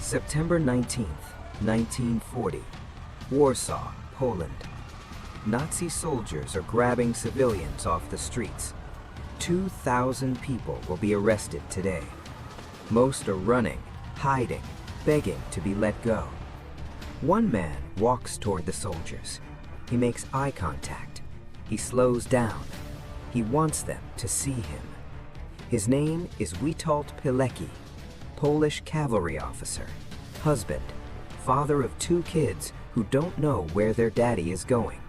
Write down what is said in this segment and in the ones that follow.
September 19th, 1940, Warsaw, Poland. Nazi soldiers are grabbing civilians off the streets. 2,000 people will be arrested today. Most are running, hiding, begging to be let go. One man walks toward the soldiers. He makes eye contact. He slows down. He wants them to see him. His name is Witold Pilecki, Polish cavalry officer, husband, father of 2 kids who don't know where their daddy is going.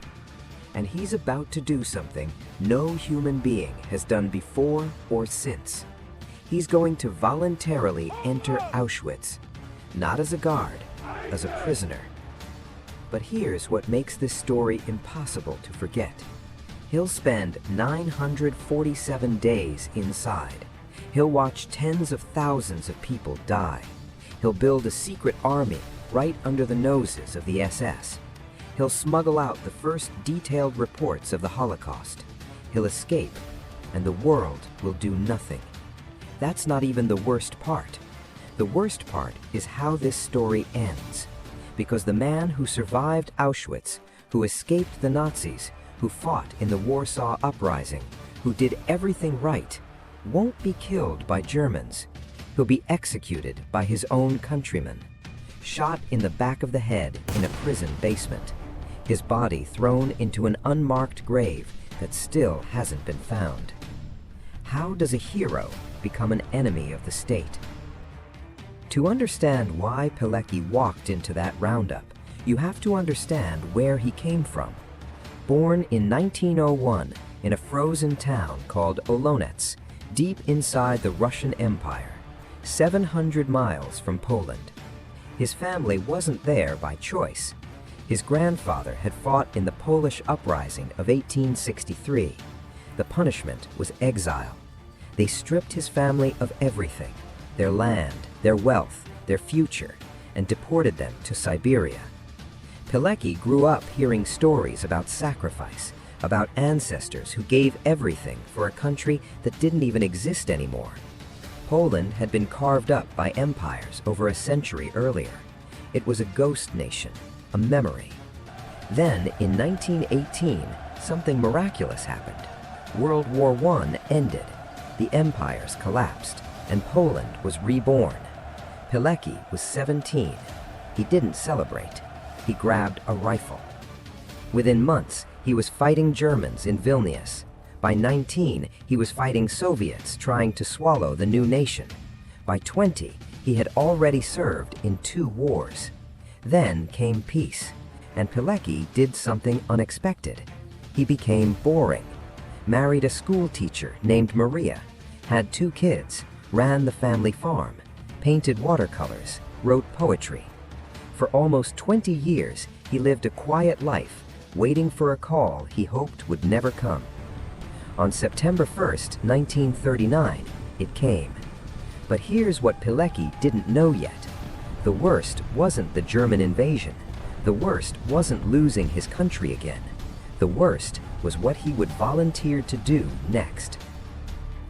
And he's about to do something no human being has done before or since. He's going to voluntarily enter Auschwitz, not as a guard, as a prisoner. But here's what makes this story impossible to forget. He'll spend 947 days inside. He'll watch tens of thousands of people die. He'll build a secret army right under the noses of the SS. He'll smuggle out the first detailed reports of the Holocaust. He'll escape, and the world will do nothing. That's not even the worst part. The worst part is how this story ends. Because the man who survived Auschwitz, who escaped the Nazis, who fought in the Warsaw Uprising, who did everything right, won't be killed by Germans. He'll be executed by his own countrymen, shot in the back of the head in a prison basement, his body thrown into an unmarked grave that still hasn't been found. How does a hero become an enemy of the state? To understand why Pilecki walked into that roundup, you have to understand where he came from. Born in 1901 in a frozen town called Olonets, deep inside the Russian Empire, 700 miles from Poland. His family wasn't there by choice. His grandfather had fought in the Polish Uprising of 1863. The punishment was exile. They stripped his family of everything, their land, their wealth, their future, and deported them to Siberia. Pilecki grew up hearing stories about sacrifice, about ancestors who gave everything for a country that didn't even exist anymore. Poland had been carved up by empires over a century earlier. It was a ghost nation, a memory. Then, in 1918, something miraculous happened. World War I ended, the empires collapsed, and Poland was reborn. Pilecki was 17. He didn't celebrate. He grabbed a rifle. Within months, he was fighting Germans in Vilnius. By 19, he was fighting Soviets trying to swallow the new nation. By 20, he had already served in 2 wars. Then came peace, and Pilecki did something unexpected. He became boring, married a school teacher named Maria, had 2 kids, ran the family farm, painted watercolors, wrote poetry. For almost 20 years, he lived a quiet life, waiting for a call he hoped would never come. On September 1st, 1939, it came. But here's what Pilecki didn't know yet. The worst wasn't the German invasion. The worst wasn't losing his country again. The worst was what he would volunteer to do next.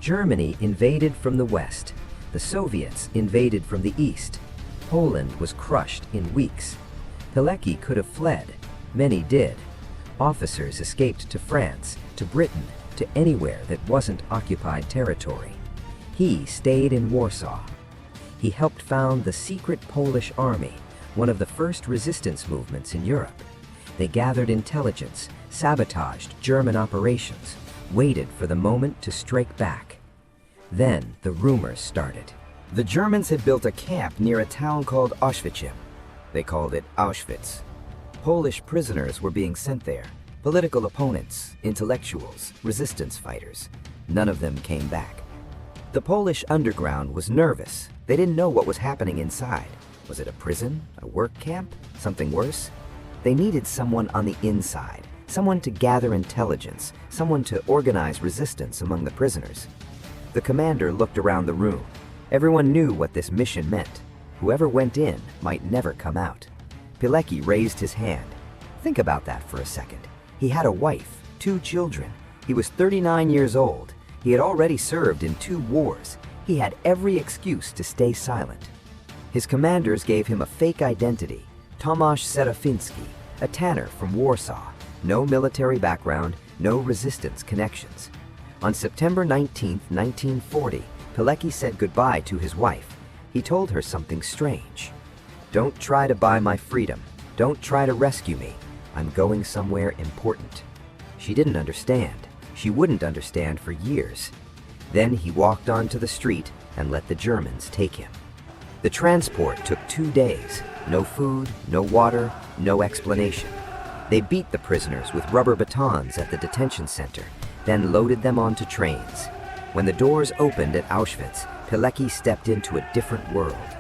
Germany invaded from the west. The Soviets invaded from the east. Poland was crushed in weeks. Pilecki could have fled. Many did. Officers escaped to France, to Britain, to anywhere that wasn't occupied territory. He stayed in Warsaw. He helped found the secret Polish army, one of the first resistance movements in Europe. They gathered intelligence, sabotaged German operations, waited for the moment to strike back. Then the rumors started. The Germans had built a camp near a town called Auschwitz. They called it Auschwitz. Polish prisoners were being sent there. Political opponents, intellectuals, resistance fighters. None of them came back. The Polish underground was nervous. They didn't know what was happening inside. Was it a prison, a work camp, something worse? They needed someone on the inside, someone to gather intelligence, someone to organize resistance among the prisoners. The commander looked around the room. Everyone knew what this mission meant. Whoever went in might never come out. Pilecki raised his hand. Think about that for a second. He had a wife, 2 children. He was 39 years old. He had already served in 2 wars. He had every excuse to stay silent. His commanders gave him a fake identity, Tomasz Serafiński, a tanner from Warsaw. No military background, no resistance connections. On September 19, 1940, Pilecki said goodbye to his wife. He told her something strange. "Don't try to buy my freedom. Don't try to rescue me. I'm going somewhere important." She didn't understand. She wouldn't understand for years. Then he walked onto the street and let the Germans take him. The transport took 2 days. No food, no water, no explanation. They beat the prisoners with rubber batons at the detention center, then loaded them onto trains. When the doors opened at Auschwitz, Pilecki stepped into a different world.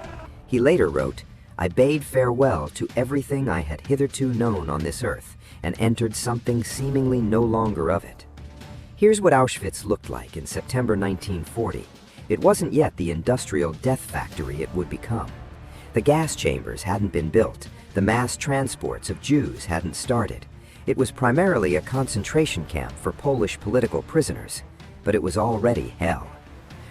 He later wrote, "I bade farewell to everything I had hitherto known on this earth and entered something seemingly no longer of it." Here's what Auschwitz looked like in September 1940. It wasn't yet the industrial death factory it would become. The gas chambers hadn't been built. The mass transports of Jews hadn't started. It was primarily a concentration camp for Polish political prisoners, but it was already hell.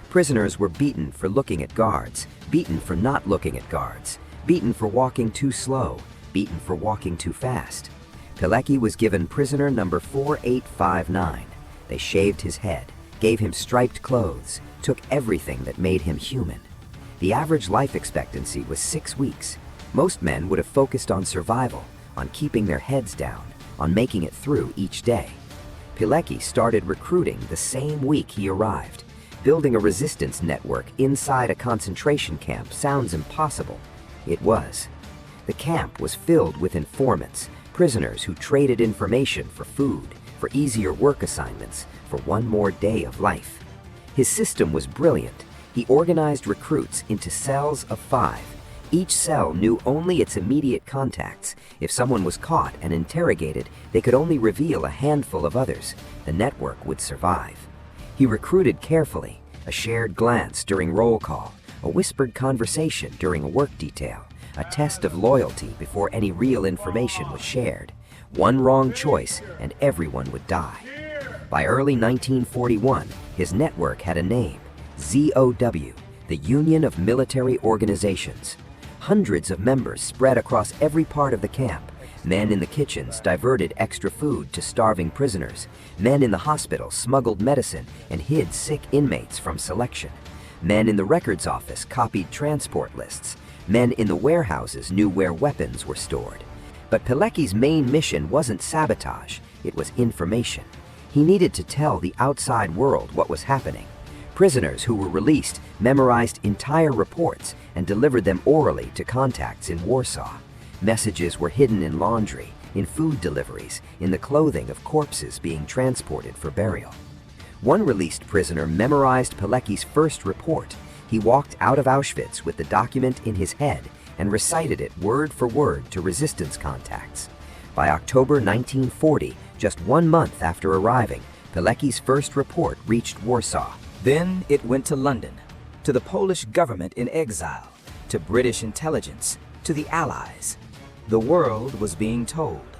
Prisoners were beaten for looking at guards, beaten for not looking at guards, beaten for walking too slow, beaten for walking too fast. Pilecki was given prisoner number 4859. They shaved his head, gave him striped clothes, took everything that made him human. The average life expectancy was 6 weeks. Most men would have focused on survival, on keeping their heads down, on making it through each day. Pilecki started recruiting the same week he arrived. Building a resistance network inside a concentration camp sounds impossible. It was. The camp was filled with informants, prisoners who traded information for food, for easier work assignments, for one more day of life. His system was brilliant. He organized recruits into cells of 5. Each cell knew only its immediate contacts. If someone was caught and interrogated, they could only reveal a handful of others. The network would survive. He recruited carefully, a shared glance during roll call, a whispered conversation during a work detail, a test of loyalty before any real information was shared. One wrong choice and everyone would die. By early 1941, his network had a name, ZOW, the Union of Military Organizations. Hundreds of members spread across every part of the camp. Men in the kitchens diverted extra food to starving prisoners. Men in the hospital smuggled medicine and hid sick inmates from selection. Men in the records office copied transport lists. Men in the warehouses knew where weapons were stored. But Pilecki's main mission wasn't sabotage, it was information. He needed to tell the outside world what was happening. Prisoners who were released memorized entire reports and delivered them orally to contacts in Warsaw. Messages were hidden in laundry, in food deliveries, in the clothing of corpses being transported for burial. One released prisoner memorized Pilecki's first report. He walked out of Auschwitz with the document in his head and recited it word for word to resistance contacts. By October 1940, just 1 month after arriving, Pilecki's first report reached Warsaw. Then it went to London, to the Polish government in exile, to British intelligence, to the Allies. The world was being told.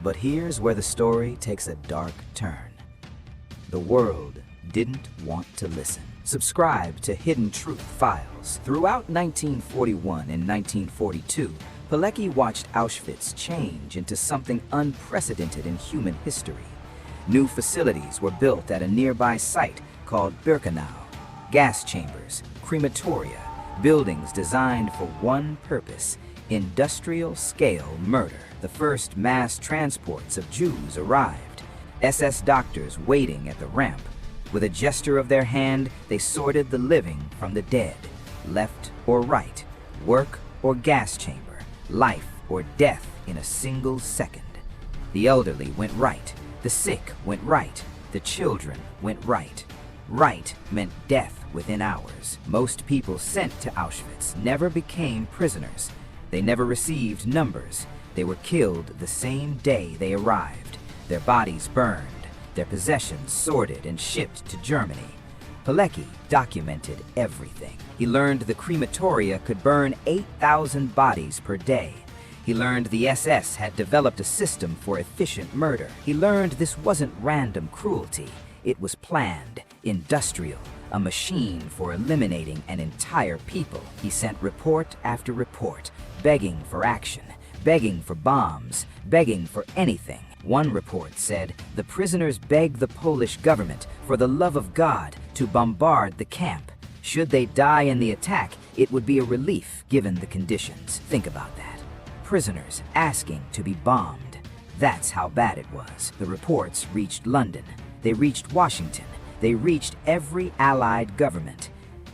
But here's where the story takes a dark turn. The world didn't want to listen. Subscribe to Hidden Truth Files. Throughout 1941 and 1942, Pilecki watched Auschwitz change into something unprecedented in human history. New facilities were built at a nearby site called Birkenau. Gas chambers, crematoria, buildings designed for one purpose: industrial-scale murder. The first mass transports of Jews arrived. SS doctors waiting at the ramp. With a gesture of their hand, they sorted the living from the dead. Left or right, work or gas chamber, life or death in a single second. The elderly went right, the sick went right, the children went right. Right meant death within hours. Most people sent to Auschwitz never became prisoners. They never received numbers. They were killed the same day they arrived. Their bodies burned, their possessions sorted and shipped to Germany. Pilecki documented everything. He learned the crematoria could burn 8,000 bodies per day. He learned the SS had developed a system for efficient murder. He learned this wasn't random cruelty. It was planned, industrial, a machine for eliminating an entire people. He sent report after report, begging for action, begging for bombs, begging for anything. One report said the prisoners begged the Polish government, for the love of God, to bombard the camp. Should they die in the attack, it would be a relief given the conditions. Think about that. Prisoners asking to be bombed. That's how bad it was. The reports reached London. They reached Washington. They reached every Allied government.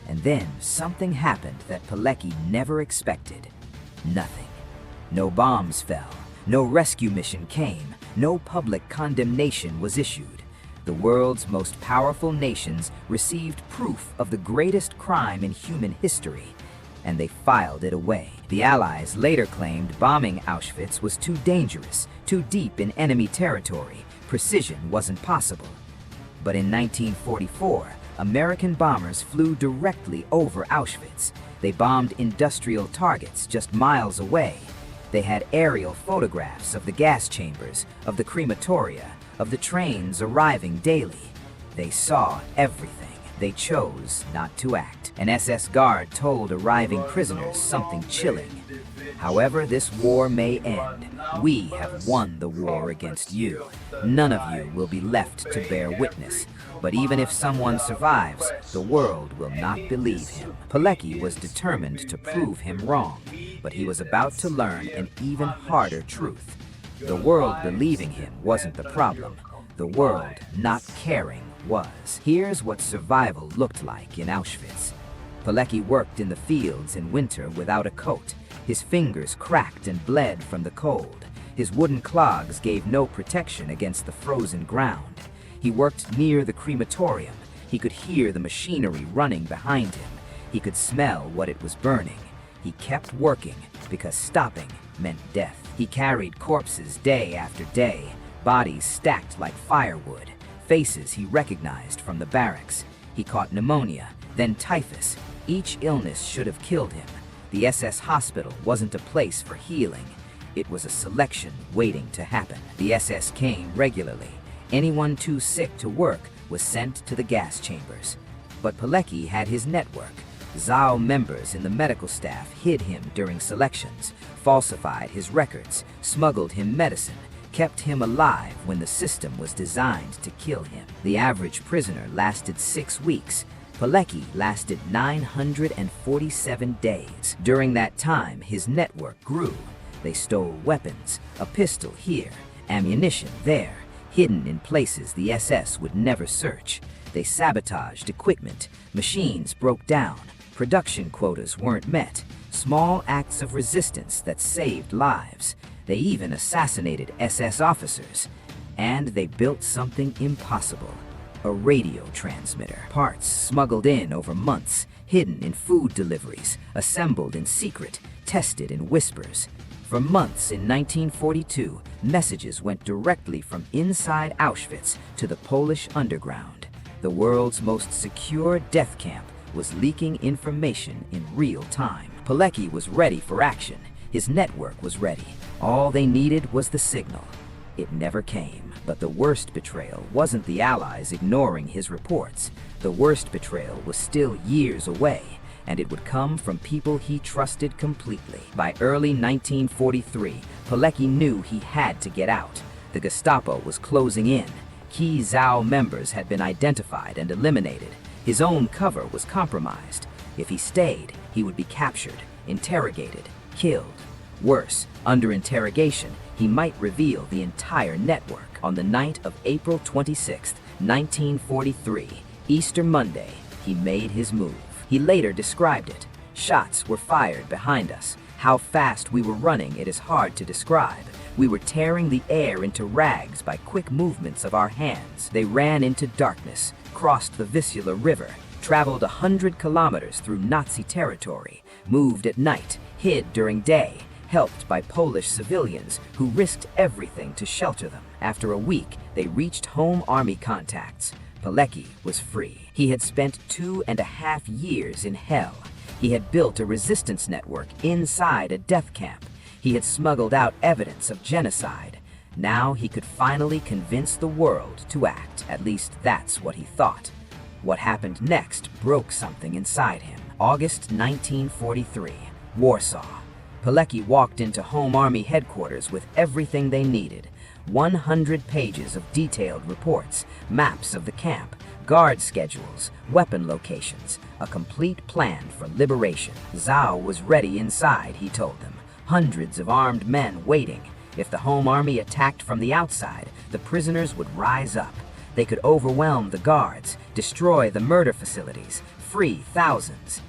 And then something happened that Pilecki never expected. Nothing. No bombs fell. No rescue mission came. No public condemnation was issued. The world's most powerful nations received proof of the greatest crime in human history, and they filed it away. The Allies later claimed bombing Auschwitz was too dangerous, too deep in enemy territory. Precision wasn't possible. But in 1944, American bombers flew directly over Auschwitz. They bombed industrial targets just miles away. They had aerial photographs of the gas chambers, of the crematoria, of the trains arriving daily. They saw everything. They chose not to act. An SS guard told arriving prisoners something chilling. However this war may end, we have won the war against you. None of you will be left to bear witness. But even if someone survives, the world will not believe him. Pilecki was determined to prove him wrong, but he was about to learn an even harder truth. The world believing him wasn't the problem. The world not caring was. Here's what survival looked like in Auschwitz. Pilecki worked in the fields in winter without a coat. His fingers cracked and bled from the cold. His wooden clogs gave no protection against the frozen ground. He worked near the crematorium. He could hear the machinery running behind him. He could smell what it was burning. He kept working because stopping meant death. He carried corpses day after day, bodies stacked like firewood, faces he recognized from the barracks. He caught pneumonia, then typhus. Each illness should have killed him. The SS hospital wasn't a place for healing. It was a selection waiting to happen. The SS came regularly. Anyone too sick to work was sent to the gas chambers. But Pilecki had his network. Exile members in the medical staff hid him during selections, falsified his records, smuggled him medicine, kept him alive when the system was designed to kill him. The average prisoner lasted 6 weeks. Pilecki lasted 947 days. During that time, his network grew. They stole weapons, a pistol here, ammunition there, hidden in places the SS would never search. They sabotaged equipment, machines broke down, production quotas weren't met, small acts of resistance that saved lives. They even assassinated SS officers. And they built something impossible. A radio transmitter. Parts smuggled in over months, hidden in food deliveries, assembled in secret, tested in whispers. For months in 1942, messages went directly from inside Auschwitz to the Polish underground. The world's most secure death camp was leaking information in real time. Pilecki was ready for action. His network was ready. All they needed was the signal. It never came. But the worst betrayal wasn't the Allies ignoring his reports. The worst betrayal was still years away, and it would come from people he trusted completely. By early 1943, Pilecki knew he had to get out. The Gestapo was closing in. Key Exile members had been identified and eliminated. His own cover was compromised. If he stayed, he would be captured, interrogated, killed. Worse, under interrogation, he might reveal the entire network. On the night of April 26, 1943, Easter Monday, he made his move. He later described it. Shots were fired behind us. How fast we were running, it is hard to describe. We were tearing the air into rags by quick movements of our hands. They ran into darkness, crossed the Vistula River, traveled 100 kilometers through Nazi territory, moved at night, hid during day, helped by Polish civilians who risked everything to shelter them. After a week, they reached home army contacts. Pilecki was free. He had spent 2.5 years in hell. He had built a resistance network inside a death camp. He had smuggled out evidence of genocide. Now he could finally convince the world to act. At least that's what he thought. What happened next broke something inside him. August 1943, Warsaw. Pilecki walked into Home Army headquarters with everything they needed. 100 pages of detailed reports, maps of the camp, guard schedules, weapon locations, a complete plan for liberation. Zhao was ready inside, he told them. Hundreds of armed men waiting. If the Home Army attacked from the outside, the prisoners would rise up. They could overwhelm the guards, destroy the murder facilities, free thousands.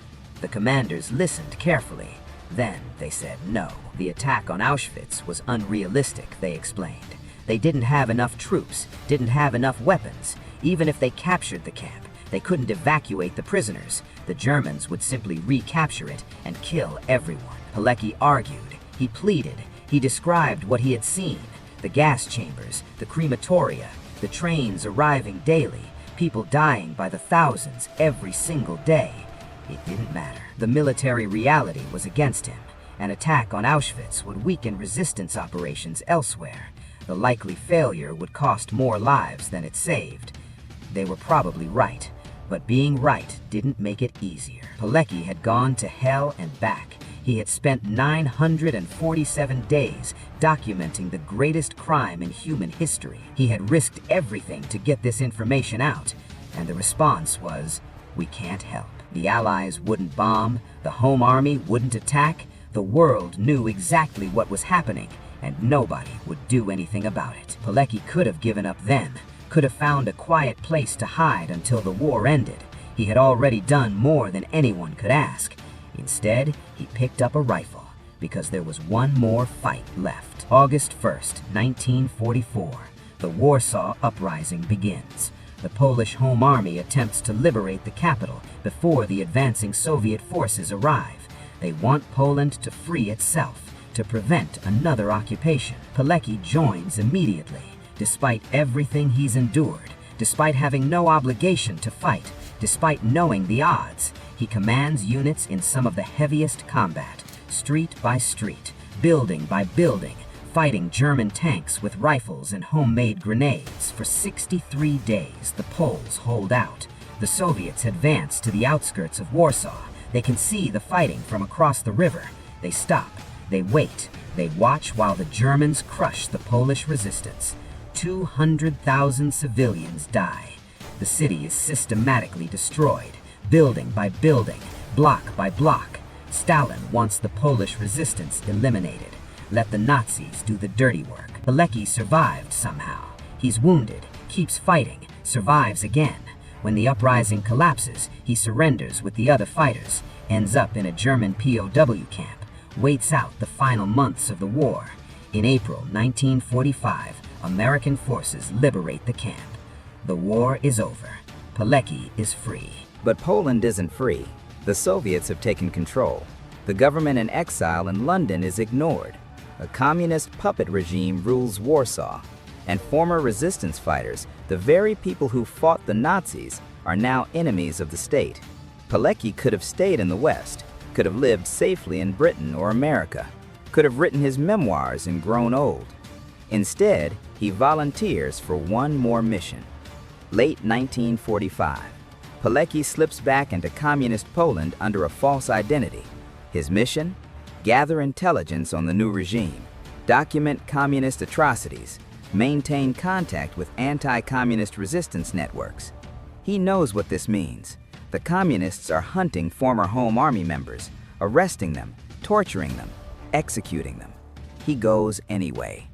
The commanders listened carefully. Then they said no. The attack on Auschwitz was unrealistic, they explained. They didn't have enough troops, didn't have enough weapons. Even if they captured the camp, they couldn't evacuate the prisoners. The Germans would simply recapture it and kill everyone. Pilecki argued, he pleaded, he described what he had seen. The gas chambers, the crematoria, the trains arriving daily, people dying by the thousands every single day. It didn't matter. The military reality was against him. An attack on Auschwitz would weaken resistance operations elsewhere. The likely failure would cost more lives than it saved. They were probably right, but being right didn't make it easier. Pilecki had gone to hell and back. He had spent 947 days documenting the greatest crime in human history. He had risked everything to get this information out, and the response was, we can't help. The Allies wouldn't bomb, the Home Army wouldn't attack. The world knew exactly what was happening, and nobody would do anything about it. Pilecki could have given up then, could have found a quiet place to hide until the war ended. He had already done more than anyone could ask. Instead, he picked up a rifle, because there was one more fight left. August 1st, 1944, the Warsaw Uprising begins. The Polish Home Army attempts to liberate the capital before the advancing Soviet forces arrive. They want Poland to free itself, to prevent another occupation. Pilecki joins immediately, despite everything he's endured, despite having no obligation to fight, despite knowing the odds. He commands units in some of the heaviest combat, street by street, building by building, fighting German tanks with rifles and homemade grenades. For 63 days, the Poles hold out. The Soviets advance to the outskirts of Warsaw. They can see the fighting from across the river. They stop. They wait. They watch while the Germans crush the Polish resistance. 200,000 civilians die. The city is systematically destroyed, building by building, block by block. Stalin wants the Polish resistance eliminated. Let the Nazis do the dirty work. Pilecki survived somehow. He's wounded, keeps fighting, survives again. When the uprising collapses, he surrenders with the other fighters, ends up in a German POW camp, waits out the final months of the war. In April 1945, American forces liberate the camp. The war is over. Pilecki is free. But Poland isn't free. The Soviets have taken control. The government in exile in London is ignored. A communist puppet regime rules Warsaw, and former resistance fighters, the very people who fought the Nazis, are now enemies of the state. Pilecki could have stayed in the West, could have lived safely in Britain or America, could have written his memoirs and grown old. Instead, he volunteers for one more mission. Late 1945, Pilecki slips back into communist Poland under a false identity. His mission? Gather intelligence on the new regime, document communist atrocities, maintain contact with anti-communist resistance networks. He knows what this means. The communists are hunting former Home Army members, arresting them, torturing them, executing them. He goes anyway.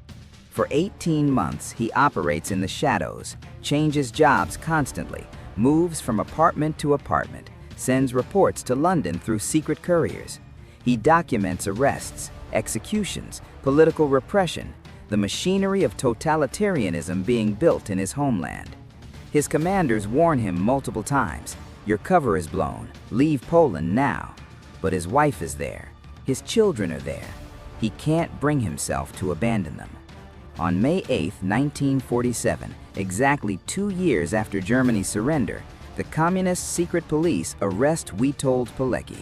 For 18 months, he operates in the shadows, changes jobs constantly, moves from apartment to apartment, sends reports to London through secret couriers. He documents arrests, executions, political repression, the machinery of totalitarianism being built in his homeland. His commanders warn him multiple times, your cover is blown, leave Poland now. But his wife is there, his children are there. He can't bring himself to abandon them. On May 8, 1947, exactly 2 years after Germany's surrender, the communist secret police arrest Witold Pilecki.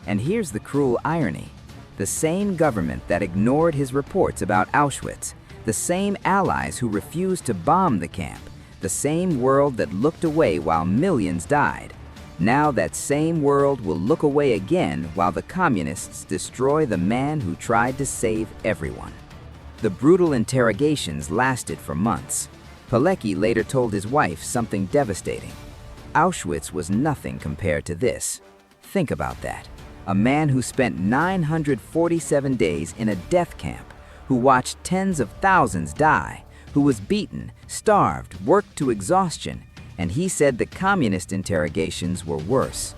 And here's the cruel irony. The same government that ignored his reports about Auschwitz, the same allies who refused to bomb the camp, the same world that looked away while millions died. Now that same world will look away again while the communists destroy the man who tried to save everyone. The brutal interrogations lasted for months. Pilecki later told his wife something devastating. Auschwitz was nothing compared to this. Think about that. A man who spent 947 days in a death camp, who watched tens of thousands die, who was beaten, starved, worked to exhaustion, and he said the communist interrogations were worse.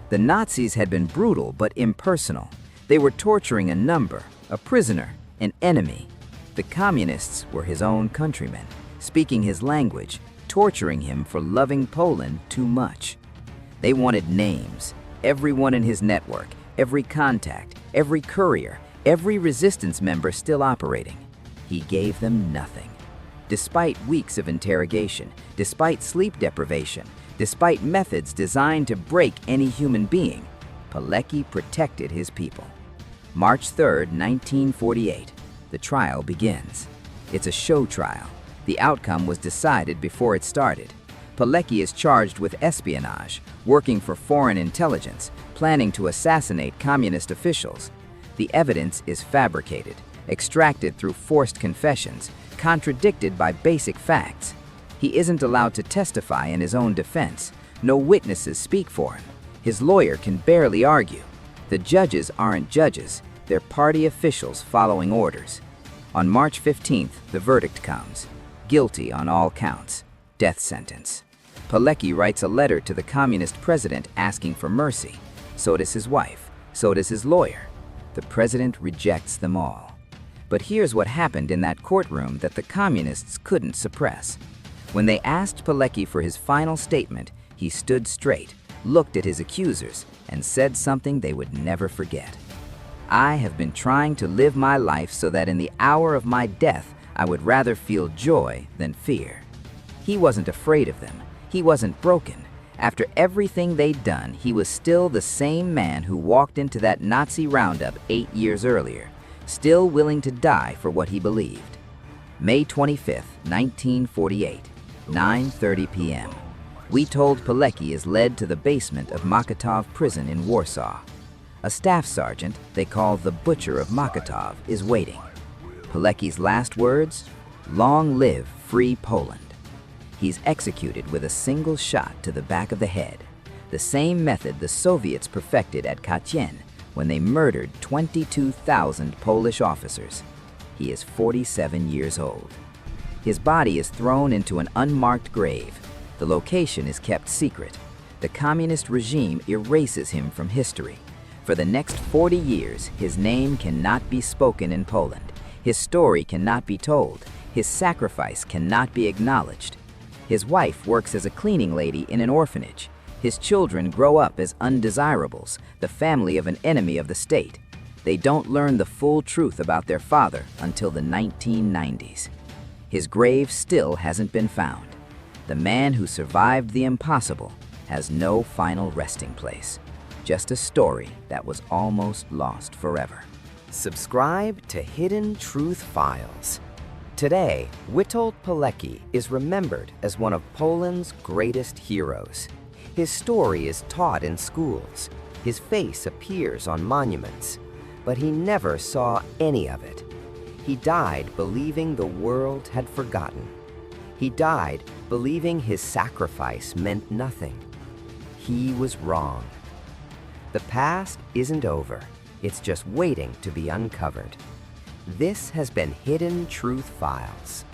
The Nazis had been brutal but impersonal. They were torturing a number, a prisoner, an enemy. The communists were his own countrymen, speaking his language, torturing him for loving Poland too much. They wanted names, everyone in his network, every contact, every courier, every resistance member still operating. He gave them nothing. Despite weeks of interrogation, despite sleep deprivation, despite methods designed to break any human being, Pilecki protected his people. March 3, 1948, the trial begins. It's a show trial. The outcome was decided before it started. Pilecki is charged with espionage, working for foreign intelligence, planning to assassinate communist officials. The evidence is fabricated, extracted through forced confessions, contradicted by basic facts. He isn't allowed to testify in his own defense. No witnesses speak for him. His lawyer can barely argue. The judges aren't judges. They're party officials following orders. On March 15th, the verdict comes. Guilty on all counts. Death sentence. Pilecki writes a letter to the communist president asking for mercy. So does his wife. So does his lawyer. The president rejects them all. But here's what happened in that courtroom that the communists couldn't suppress. When they asked Pilecki for his final statement, he stood straight, looked at his accusers, and said something they would never forget. I have been trying to live my life so that in the hour of my death, I would rather feel joy than fear. He wasn't afraid of them. He wasn't broken. After everything they'd done, he was still the same man who walked into that Nazi roundup 8 years earlier, still willing to die for what he believed. May 25, 1948, 9:30 p.m. Witold Pilecki is led to the basement of Mokotów prison in Warsaw. A staff sergeant they call the Butcher of Mokotów is waiting. Pilecki's last words? Long live free Poland. He's executed with a single shot to the back of the head, the same method the Soviets perfected at Katyn when they murdered 22,000 Polish officers. He is 47 years old. His body is thrown into an unmarked grave. The location is kept secret. The communist regime erases him from history. For the next 40 years, his name cannot be spoken in Poland. His story cannot be told. His sacrifice cannot be acknowledged. His wife works as a cleaning lady in an orphanage. His children grow up as undesirables, the family of an enemy of the state. They don't learn the full truth about their father until the 1990s. His grave still hasn't been found. The man who survived the impossible has no final resting place. Just a story that was almost lost forever. Subscribe to Hidden Truth Files. Today, Witold Pilecki is remembered as one of Poland's greatest heroes. His story is taught in schools. His face appears on monuments. But he never saw any of it. He died believing the world had forgotten. He died believing his sacrifice meant nothing. He was wrong. The past isn't over. It's just waiting to be uncovered. This has been Hidden Truth Files.